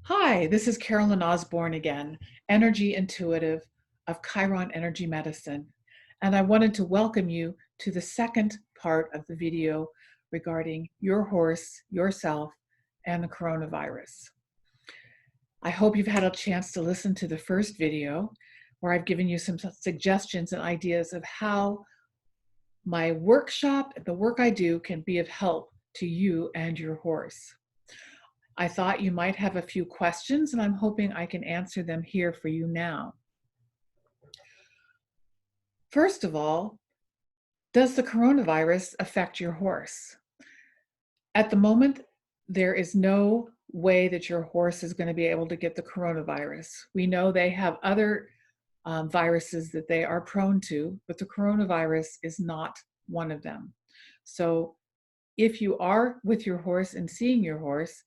Hi, this is Carolyn Osborn again, Energy Intuitive of Chiron Energy Medicine. And I wanted to welcome you to the second part of the video regarding your horse, yourself, and the coronavirus. I hope you've had a chance to listen to the first video where I've given you some suggestions and ideas of how my workshop, the work I do, can be of help to you and your horse. I thought you might have a few questions, and I'm hoping I can answer them here for you now. First of all, does the coronavirus affect your horse? At the moment, there is no way that your horse is going to be able to get the coronavirus. We know they have other viruses that they are prone to, but the coronavirus is not one of them. So if you are with your horse and seeing your horse,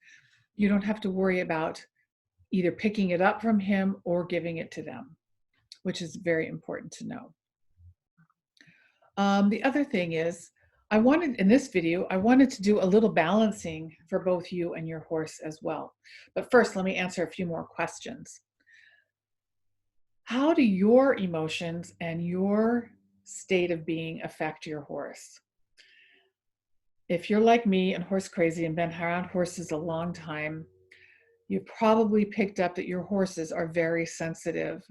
you don't have to worry about either picking it up from him or giving it to them, which is very important to know. The other thing is, in this video, I wanted to do a little balancing for both you and your horse as well. But first, let me answer a few more questions. How do your emotions and your state of being affect your horse? If you're like me and horse crazy and been around horses a long time, you probably picked up that your horses are very sensitive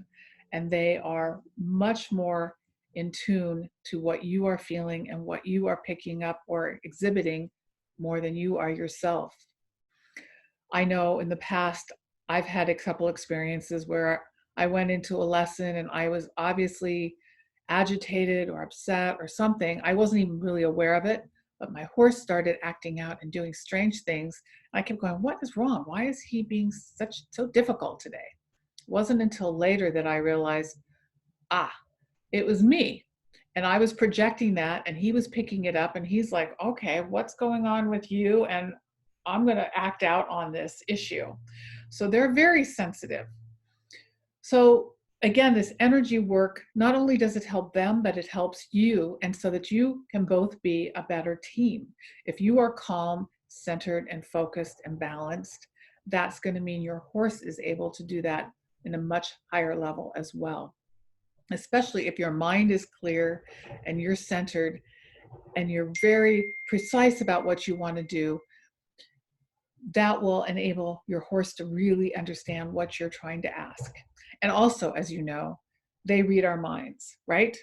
and they are much more in tune to what you are feeling and what you are picking up or exhibiting more than you are yourself. I know in the past, I've had a couple experiences where I went into a lesson and I was obviously agitated or upset or something. I wasn't even really aware of it, but my horse started acting out and doing strange things. I kept going, what is wrong? Why is he being so difficult today? It wasn't until later that I realized, it was me. And I was projecting that and he was picking it up and he's like, okay, what's going on with you? And I'm going to act out on this issue. So they're very sensitive. So again, this energy work, not only does it help them, but it helps you, and so that you can both be a better team. If you are calm, centered, and focused and balanced, that's going to mean your horse is able to do that in a much higher level as well. Especially if your mind is clear and you're centered and you're very precise about what you want to do, that will enable your horse to really understand what you're trying to ask. And also, as you know, they read our minds, right?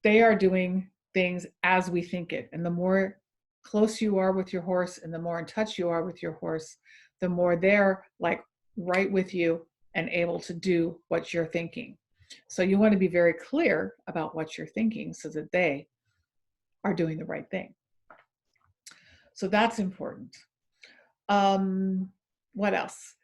They are doing things as we think it. And the more close you are with your horse and the more in touch you are with your horse, the more they're like right with you and able to do what you're thinking. So you want to be very clear about what you're thinking so that they are doing the right thing. So that's important. What else?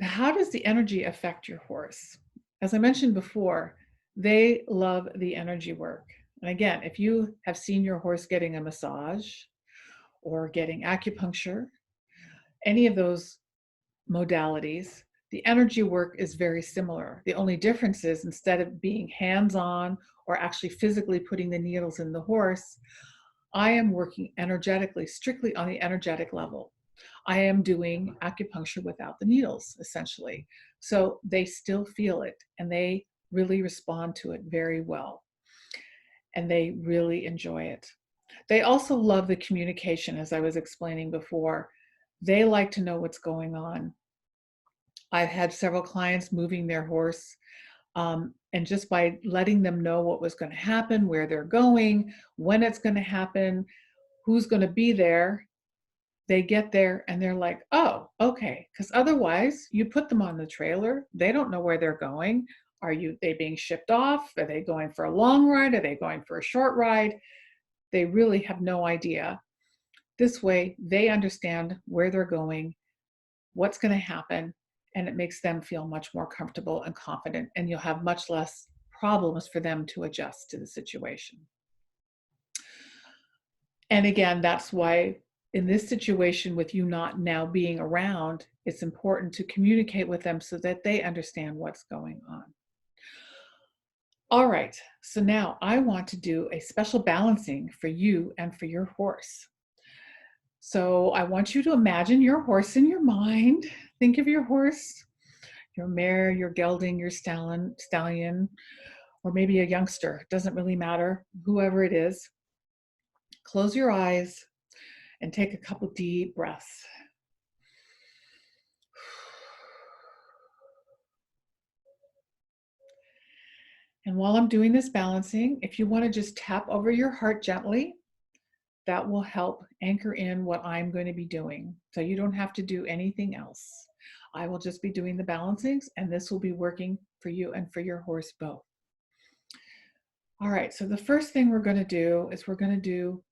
How does the energy affect your horse? As I mentioned before, they love the energy work. And again, if you have seen your horse getting a massage or getting acupuncture, any of those modalities, the energy work is very similar. The only difference is instead of being hands-on or actually physically putting the needles in the horse, I am working energetically, strictly on the energetic level. I am doing acupuncture without the needles, essentially. So they still feel it and they really respond to it very well. And they really enjoy it. They also love the communication, as I was explaining before. They like to know what's going on. I've had several clients moving their horse, and just by letting them know what was going to happen, where they're going, when it's going to happen, who's going to be there, they get there and they're like, oh, okay. Because otherwise, you put them on the trailer, they don't know where they're going. They being shipped off? Are they going for a long ride? Are they going for a short ride? They really have no idea. This way, they understand where they're going, what's going to happen, and it makes them feel much more comfortable and confident, and you'll have much less problems for them to adjust to the situation. And again, that's why in this situation with you not now being around, it's important to communicate with them so that they understand what's going on. All right, so now I want to do a special balancing for you and for your horse. So I want you to imagine your horse in your mind. Think of your horse, your mare, your gelding, your stallion, or maybe a youngster. It doesn't really matter, whoever it is. Close your eyes and take a couple deep breaths. And while I'm doing this balancing, if you want to just tap over your heart gently, that will help anchor in what I'm going to be doing. So you don't have to do anything else. I will just be doing the balancings, and this will be working for you and for your horse both. All right, so the first thing we're going to do is we're going to do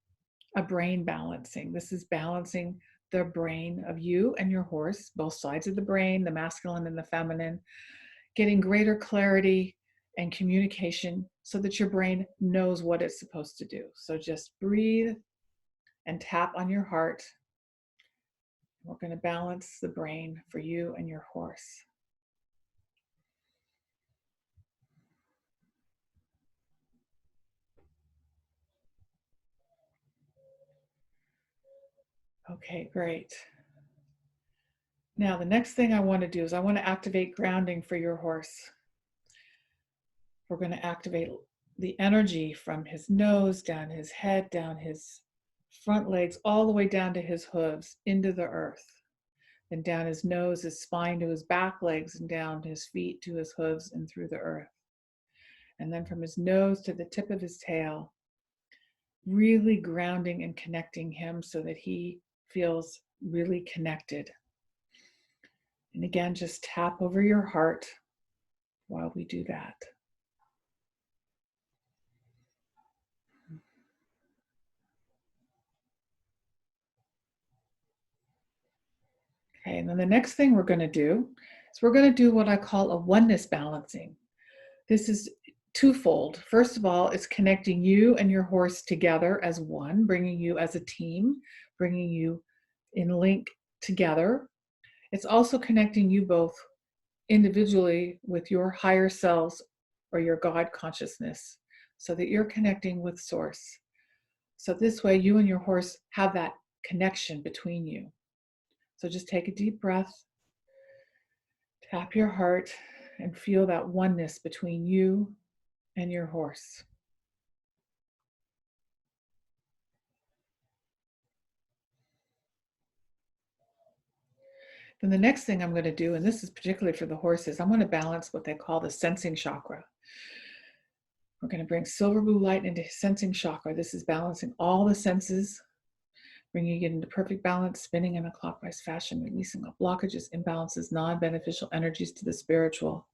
a brain balancing. This is balancing the brain of you and your horse, both sides of the brain, the masculine and the feminine, getting greater clarity and communication so that your brain knows what it's supposed to do. So just breathe and tap on your heart. We're going to balance the brain for you and your horse. Okay, great. Now, the next thing I want to do is I want to activate grounding for your horse. We're going to activate the energy from his nose, down his head, down his front legs, all the way down to his hooves, into the earth. And down his nose, his spine to his back legs, and down his feet to his hooves and through the earth. And then from his nose to the tip of his tail, really grounding and connecting him so that he feels really connected. And again, just tap over your heart while we do that. Okay, and then the next thing we're going to do is we're going to do what I call a oneness balancing. This is twofold. First of all, it's connecting you and your horse together as one, bringing you as a team, bringing you in link together. It's also connecting you both individually with your higher selves or your God consciousness so that you're connecting with source. So this way you and your horse have that connection between you. So just take a deep breath, tap your heart, and feel that oneness between you and your horse. Then the next thing I'm going to do, and this is particularly for the horses, I'm going to balance what they call the sensing chakra. We're going to bring silver blue light into his sensing chakra. This is balancing all the senses, bringing it into perfect balance, spinning in a clockwise fashion, releasing all blockages, imbalances, non-beneficial energies to the spiritual,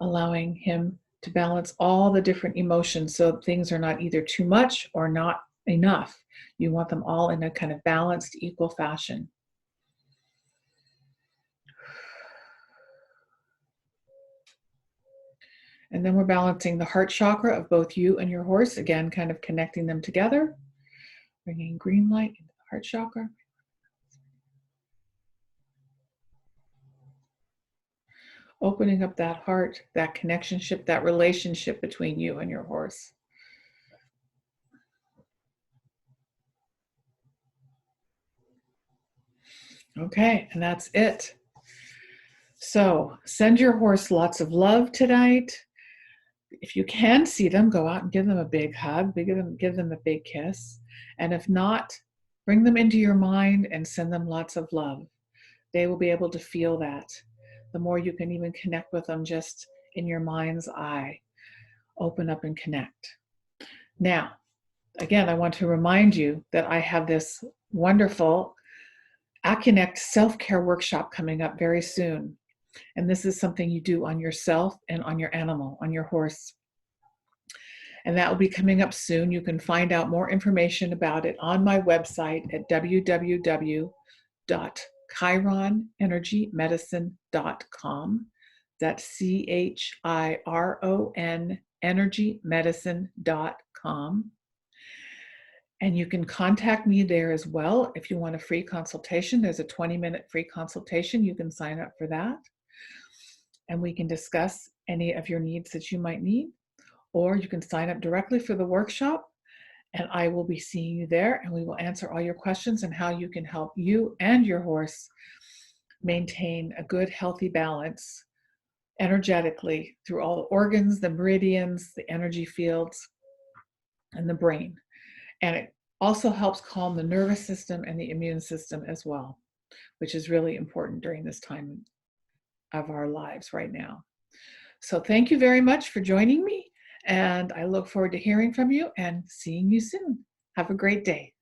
allowing him to balance all the different emotions so things are not either too much or not enough. You want them all in a kind of balanced, equal fashion. And then we're balancing the heart chakra of both you and your horse, again, kind of connecting them together, bringing green light into the heart chakra. Opening up that heart, that connectionship, that relationship between you and your horse. Okay, and that's it. So send your horse lots of love tonight. If you can see them, go out and give them a big hug, give them a big kiss. And if not, bring them into your mind and send them lots of love. They will be able to feel that. The more you can even connect with them just in your mind's eye, open up and connect. Now, again, I want to remind you that I have this wonderful Accunect SelfCare workshop coming up very soon. And this is something you do on yourself and on your animal, on your horse. And that will be coming up soon. You can find out more information about it on my website at www.chironenergymedicine.com. That's CHIRON energymedicine.com. And you can contact me there as well if you want a free consultation. There's a 20-minute free consultation. You can sign up for that. And we can discuss any of your needs that you might need. Or you can sign up directly for the workshop And I will be seeing you there, and we will answer all your questions and how you can help you and your horse maintain a good, healthy balance energetically through all the organs, the meridians, the energy fields, and the brain. And it also helps calm the nervous system and the immune system as well, which is really important during this time of our lives right now. So thank you very much for joining me, and I look forward to hearing from you and seeing you soon. Have a great day.